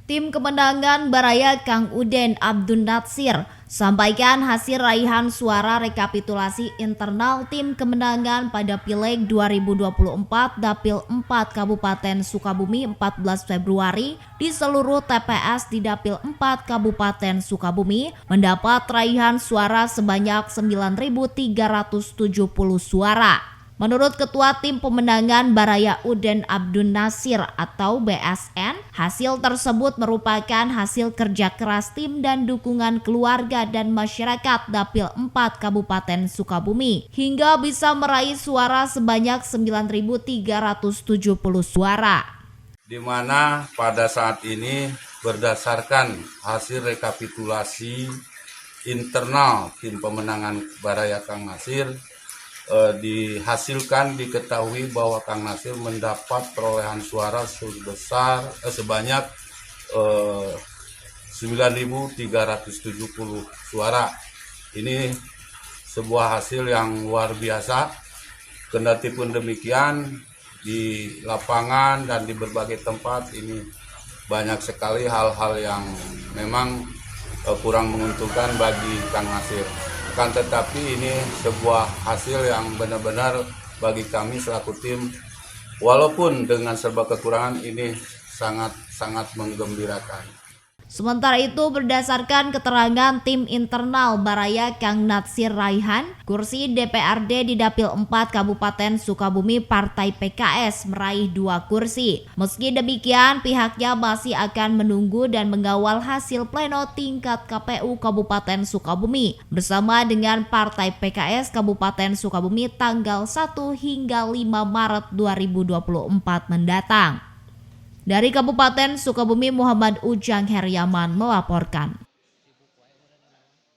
Tim kemenangan Baraya Kang Uden Abdun Natsir sampaikan hasil raihan suara rekapitulasi internal tim kemenangan pada Pileg 2024 Dapil 4 Kabupaten Sukabumi 14 Februari di seluruh TPS di Dapil 4 Kabupaten Sukabumi mendapat raihan suara sebanyak 9.370 suara. Menurut Ketua Tim Pemenangan Baraya Uden Abdun Nasir atau BSN, hasil tersebut merupakan hasil kerja keras tim dan dukungan keluarga dan masyarakat Dapil 4 Kabupaten Sukabumi hingga bisa meraih suara sebanyak 9.370 suara. Di mana pada saat ini berdasarkan hasil rekapitulasi internal Tim Pemenangan Baraya Kang Nasir, diketahui bahwa Kang Nasir mendapat perolehan suara sebanyak 9.370 suara. Ini sebuah hasil yang luar biasa. Kendati pun demikian, di lapangan dan di berbagai tempat ini banyak sekali hal-hal yang memang kurang menguntungkan bagi Kang Nasir. Kan tetapi ini sebuah hasil yang benar-benar bagi kami selaku tim, walaupun dengan serba kekurangan, ini sangat menggembirakan. Sementara itu berdasarkan keterangan tim internal Baraya Kang Natsir Raihan, kursi DPRD di Dapil 4 Kabupaten Sukabumi Partai PKS meraih 2 kursi. Meski demikian, pihaknya masih akan menunggu dan mengawal hasil pleno tingkat KPU Kabupaten Sukabumi bersama dengan Partai PKS Kabupaten Sukabumi tanggal 1 hingga 5 Maret 2024 mendatang. Dari Kabupaten Sukabumi, Muhammad Ujang Heriaman melaporkan.